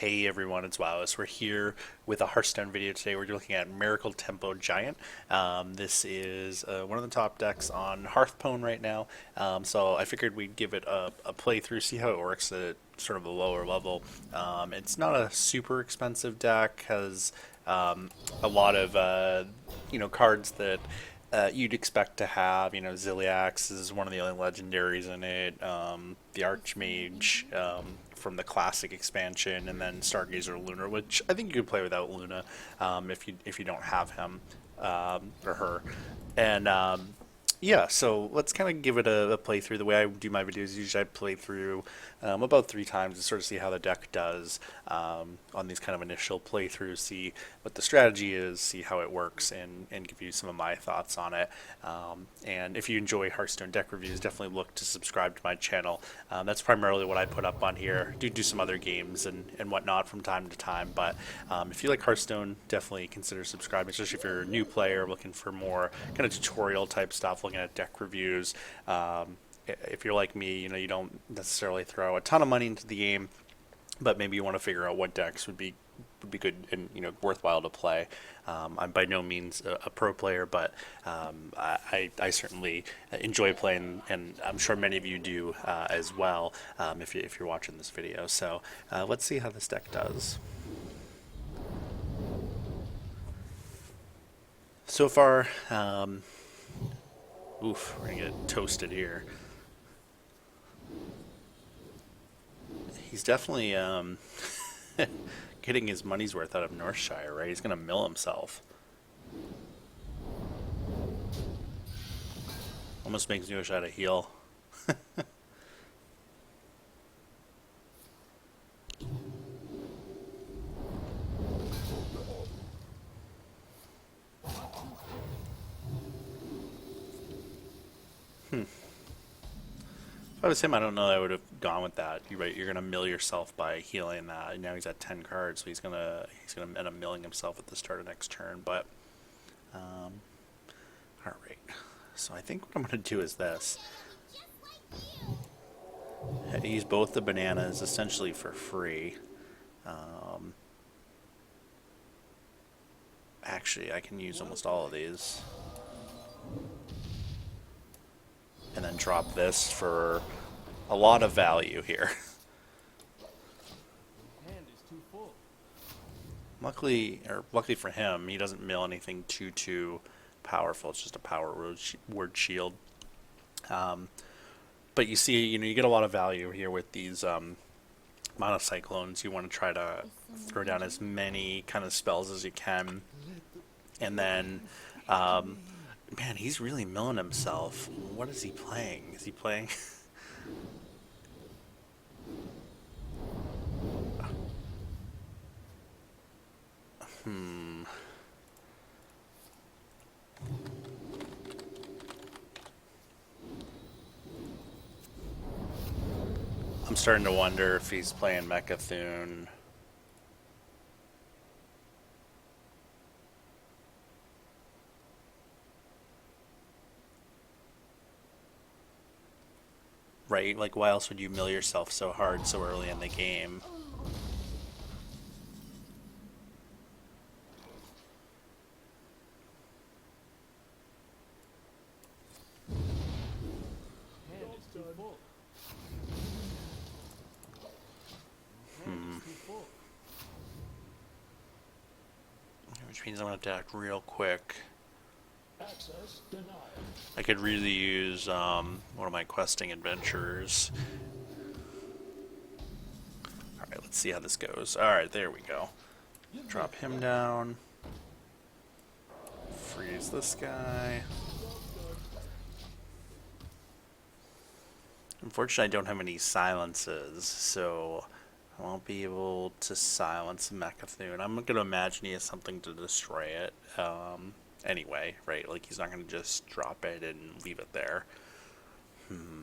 Hey everyone, it's Wowous. We're here with a Hearthstone video today. We're looking at Miracle Tempo Giant. This is one of the top decks on Hearthpwn right now. So I figured we'd give it a playthrough, see how it works at sort of a lower level. It's not a super expensive deck, has a lot of cards that you'd expect to have. Ziliax is one of the only legendaries in it. The Archmage from the classic expansion, and then Stargazer Luna, which I think you could play without Luna if you don't have him or her. And yeah, so let's kind of give it a playthrough. The way I do my videos, usually I play through about 3 times to sort of see how the deck does on these kind of initial playthroughs, see what the strategy is, see how it works, and give you some of my thoughts on it. And if you enjoy Hearthstone deck reviews, definitely look to subscribe to my channel. That's primarily what I put up on here. Do some other games and whatnot from time to time, but if you like Hearthstone, definitely consider subscribing, especially if you're a new player looking for more kind of tutorial type stuff, looking at deck reviews. If you're like me, you don't necessarily throw a ton of money into the game, but maybe you want to figure out what decks would be good and worthwhile to play. I'm by no means a pro player, but I certainly enjoy playing, and I'm sure many of you do as well. If you're watching this video, so let's see how this deck does. So far, oof, we're gonna get toasted here. He's definitely getting his money's worth out of Northshire, right? He's gonna mill himself. Almost makes me wish I had a heal. If I was him, I don't know that I would have gone with that. You're right. You're gonna mill yourself by healing that. And now he's at 10 cards, so he's gonna end up milling himself at the start of next turn. But all right. So I think what I'm gonna do is this: use both the bananas essentially for free. Um, Actually, I can use almost all of these, and then drop this for a lot of value here. Luckily for him, he doesn't mill anything too powerful. It's just a power word shield. Um, but you see, you get a lot of value here with these monocyclones. You want to try to throw down as many kind of spells as you can, and then, man, he's really milling himself. What is he playing? Is he playing? Hmm. I'm starting to wonder if he's playing Mechathune. Right? Like, why else would you mill yourself so hard so early in the game? Hmm. Which means I'm going to act real quick. I could really use one of my questing adventurers. Alright, let's see how this goes. Alright, there we go. Drop him down. Freeze this guy. Unfortunately, I don't have any silences, so I won't be able to silence Mechathune. I'm going to imagine he has something to destroy it anyway, right? Like, he's not going to just drop it and leave it there. Hmm.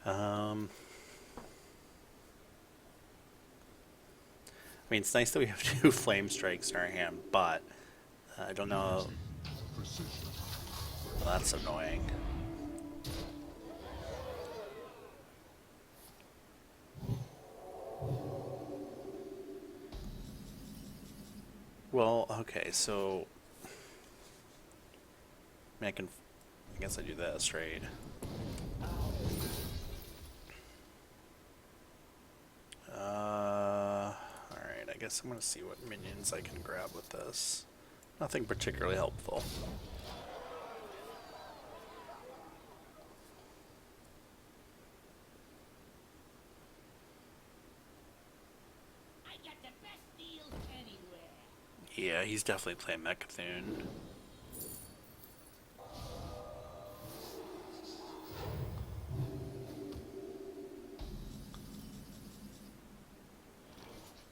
I mean, it's nice that we have two flame strikes in our hand, but I don't know. Well, that's annoying. Well, okay, so I mean, I guess I do this, right? Alright, I guess I'm gonna see what minions I can grab with this. Nothing particularly helpful. I got the best deals anywhere. Yeah, he's definitely playing Mechathune.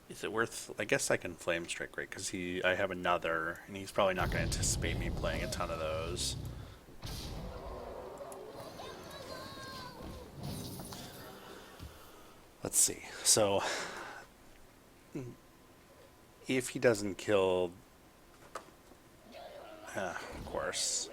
Is it worth? I guess I can Flame Strike, right? Because I have another, and he's probably not going to anticipate me playing a ton of those. Let's see. So, if he doesn't kill, of course.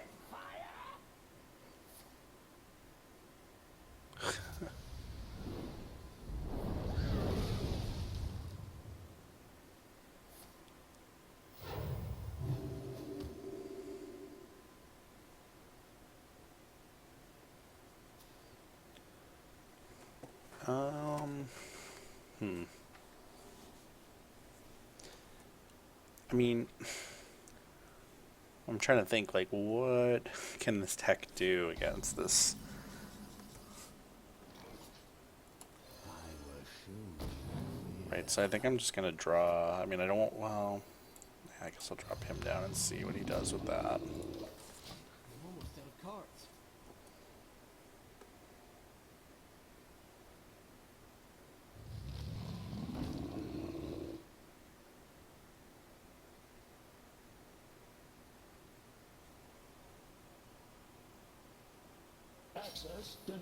Hmm. I mean, I'm trying to think, like, what can this tech do against this? Right, so I think I'm just going to draw. I mean, I don't want, well, I guess I'll drop him down and see what he does with that. I'm almost out of cards. Access denied.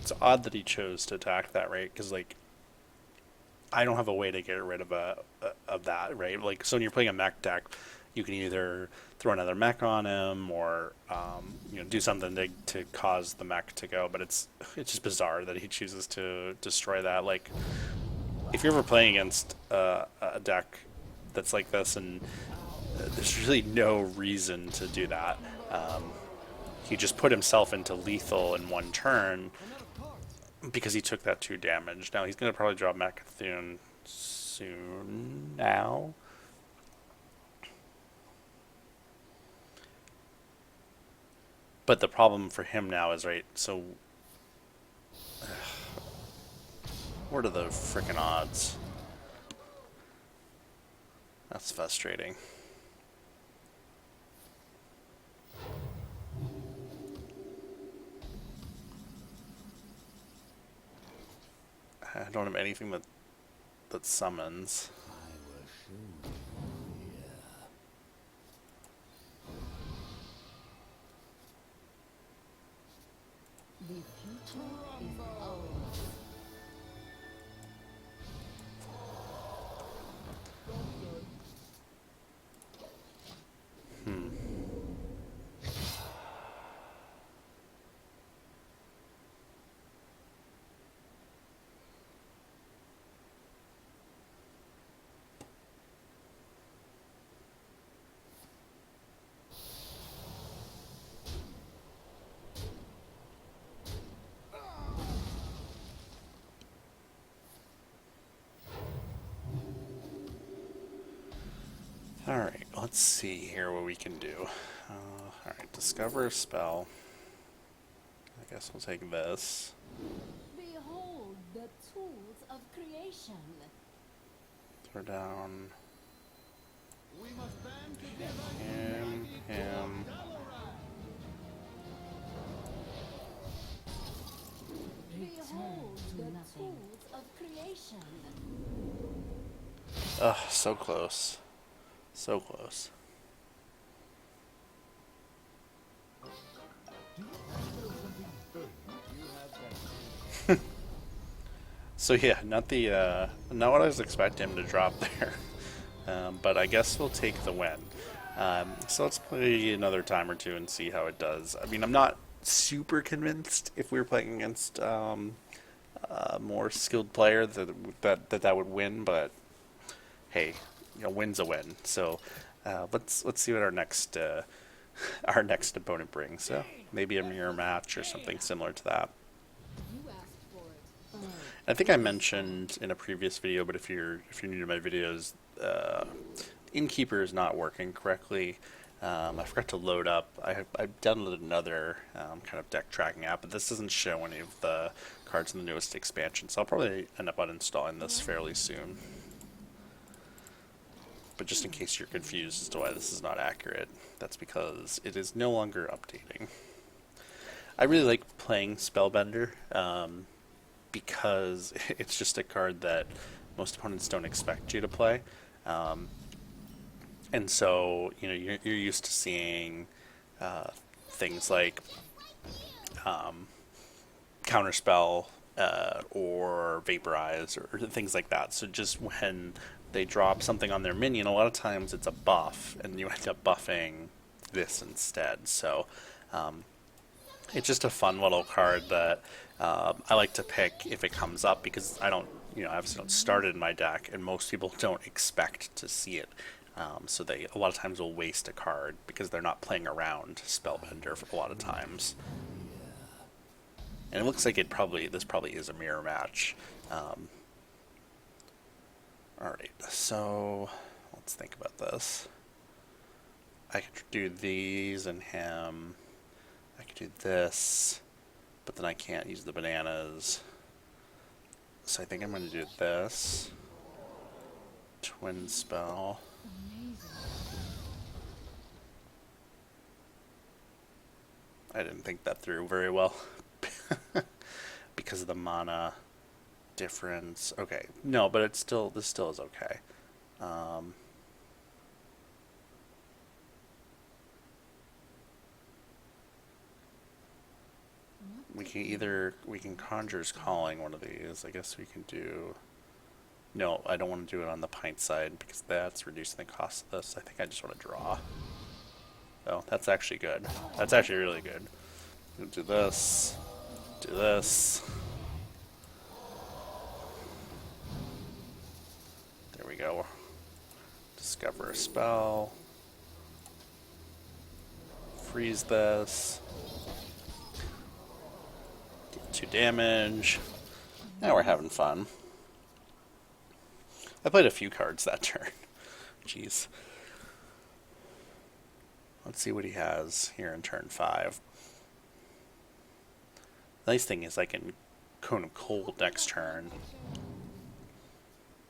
It's odd that he chose to attack that, right? Because, like, I don't have a way to get rid of of that, right? Like, so when you're playing a mech deck, you can either throw another mech on him or do something to cause the mech to go. But it's just bizarre that he chooses to destroy that. Like, if you're ever playing against a deck that's like this, and there's really no reason to do that. He just put himself into lethal in one turn because he took that 2 damage. Now he's going to probably draw Mechathune soon now. But the problem for him now is, right, so what are the frickin' odds? That's frustrating. I don't have anything that summons. The future is ours. Alright, let's see here what we can do. Alright, discover a spell. I guess we'll take this. Behold the tools of creation. Throw down We must band together. him. Behold the tools of creation. Ugh, so close. So close. So yeah, not what I was expecting him to drop there, but I guess we'll take the win. So let's play another time or two and see how it does. I mean, I'm not super convinced if we were playing against a more skilled player that would win, but hey, win's a win. So let's see what our next opponent brings. So maybe a mirror match or something similar to that. You asked for it. I think I mentioned in a previous video, but if you're new to my videos, Innkeeper is not working correctly. I forgot to load up. I downloaded another kind of deck tracking app, but this doesn't show any of the cards in the newest expansion, so I'll probably end up uninstalling this fairly soon. But just in case you're confused as to why this is not accurate, that's because it is no longer updating. I really like playing Spellbender because it's just a card that most opponents don't expect you to play. And so, you're used to seeing things like Counterspell or Vaporize or things like that. So just when they drop something on their minion, a lot of times it's a buff, and you end up buffing this instead. So it's just a fun little card that I like to pick if it comes up, because I obviously don't start it in my deck, and most people don't expect to see it. So they a lot of times will waste a card because they're not playing around Spellbender for a lot of times. And it looks like this probably is a mirror match. Alright, so let's think about this. I could do these and him. I could do this, but then I can't use the bananas. So I think I'm going to do this. Twin spell. I didn't think that through very well because of the mana difference. Okay, no, but this still is okay. We can Conjure's Calling one of these. I guess we can do. No, I don't want to do it on the pint side because that's reducing the cost of this. I think I just want to draw. Oh, that's actually good. That's actually really good. We'll do this. Do this. There we go. Discover a spell. Freeze this. Deal 2 damage. Now we're having fun. I played a few cards that turn. Jeez. Let's see what he has here in turn 5. The nice thing is I can Cone of Cold next turn,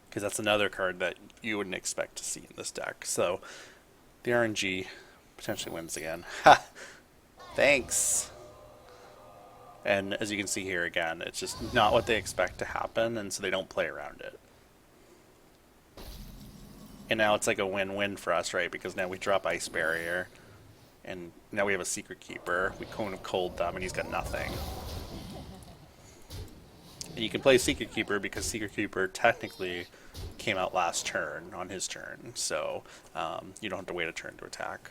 because that's another card that you wouldn't expect to see in this deck. So the RNG potentially wins again. Ha! Thanks! And as you can see here again, it's just not what they expect to happen, and so they don't play around it. And now it's like a win-win for us, right? Because now we drop Ice Barrier, and now we have a Secret Keeper. We Cone of Cold them, and he's got nothing. And you can play Secret Keeper because Secret Keeper technically came out last turn on his turn, so you don't have to wait a turn to attack.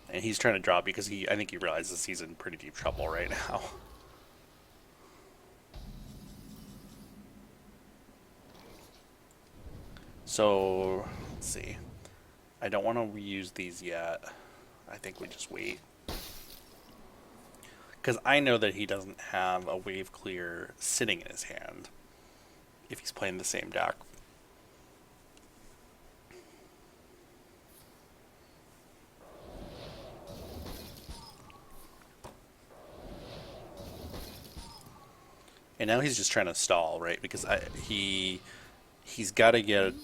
And he's trying to draw because I think he realizes he's in pretty deep trouble right now. So, let's see. I don't want to reuse these yet. I think we just wait. Because I know that he doesn't have a wave clear sitting in his hand if he's playing the same deck. And now he's just trying to stall, right? Because he's got to get.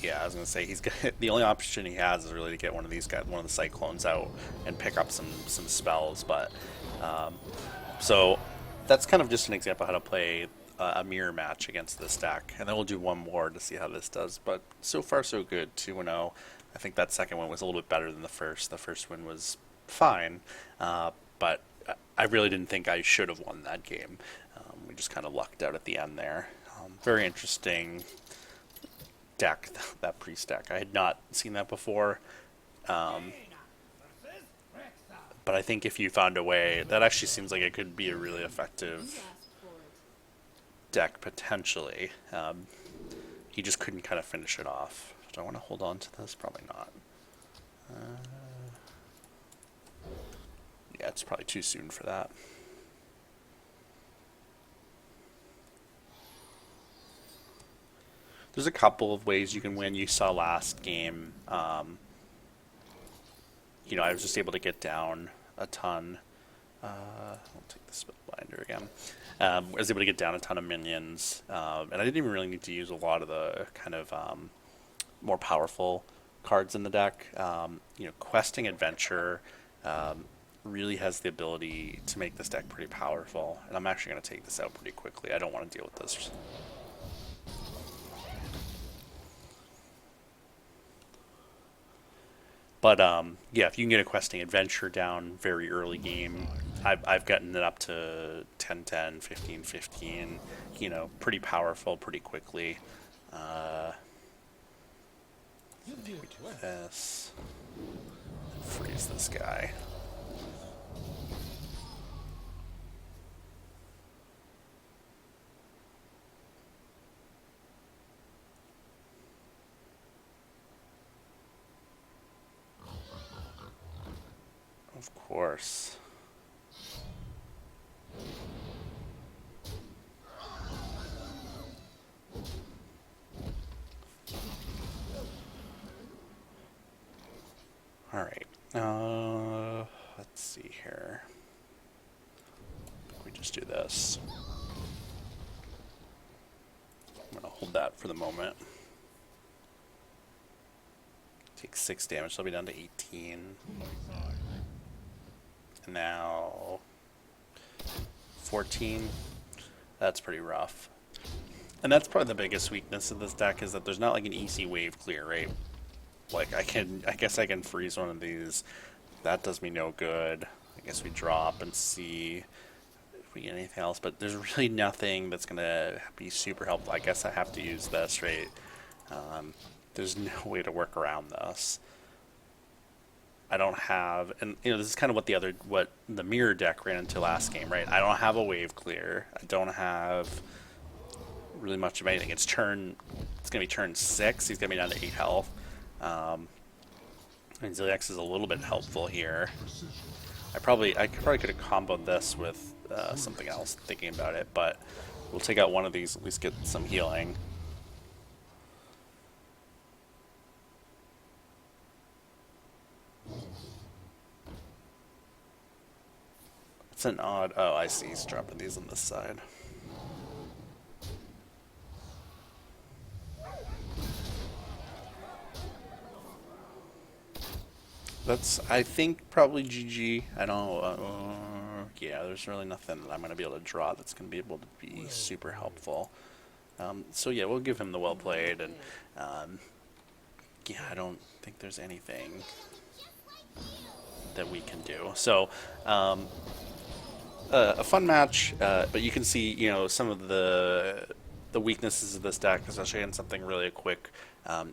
Yeah, I was gonna say he's got the only option he has is really to get one of these guys, one of the Cyclones out, and pick up some spells. But so that's kind of just an example of how to play a mirror match against this deck, and then we'll do one more to see how this does. But so far so good, 2-0. I think that second one was a little bit better than the first. The first one was fine, but I really didn't think I should have won that game. We just kind of lucked out at the end there. Very interesting deck, that priest deck. I had not seen that before. But I think if you found a way, that actually seems like it could be a really You effective asked for it. deck potentially. He just couldn't kind of finish it off. Do I want to hold on to this? Probably not. Yeah, it's probably too soon for that. There's a couple of ways you can win. You saw last game, you know, I was just able to get down a ton. I'll take the spellbinder again. I was able to get down a ton of minions, and I didn't even really need to use a lot of the kind of more powerful cards in the deck. You know, questing adventure really has the ability to make this deck pretty powerful, and I'm actually going to take this out pretty quickly. I don't want to deal with this. But yeah, if you can get a questing adventure down very early game, I've gotten it up to 10-10, 15-15, you know, pretty powerful pretty quickly. We do this. Freeze this guy. Of course. All right. Let's see here. We just do this. I'm gonna hold that for the moment. Take 6 damage, so I'll be down to 18. And now 14. That's pretty rough. And that's probably the biggest weakness of this deck, is that there's not like an easy wave clear, right? Like I guess I can freeze one of these. That does me no good. I guess we drop and see if we get anything else, but there's really nothing that's gonna be super helpful. I guess I have to use this, right? There's no way to work around this. I don't have, and you know, this is kind of what the mirror deck ran into last game, right? I don't have a wave clear. I don't have really much of anything. It's gonna be turn 6. He's gonna be down to 8 health. And Ziliax is a little bit helpful here. I probably could have comboed this with something else, thinking about it, but we'll take out one of these, at least get some healing. It's an odd... Oh, I see. He's dropping these on this side. That's, I think, probably GG. I don't... yeah, there's really nothing that I'm going to be able to draw that's going to be able to be super helpful. So yeah, we'll give him the well played, and yeah, I don't think there's anything that we can do. So, a fun match, but you can see, you know, some of the weaknesses of this deck, especially in something really quick.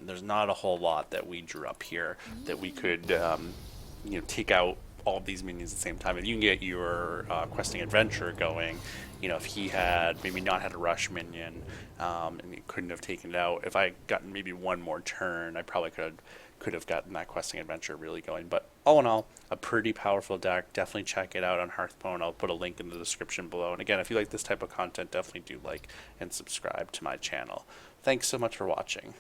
There's not a whole lot that we drew up here that we could, you know, take out all of these minions at the same time. If you can get your questing adventure going, you know, if he had maybe not had a rush minion, and he couldn't have taken it out, if I had gotten maybe one more turn, I probably could have gotten that questing adventure really going. But all in all, a pretty powerful deck. Definitely check it out on Hearthpwn. I'll put a link in the description below. And again, if you like this type of content, definitely do like and subscribe to my channel. Thanks so much for watching.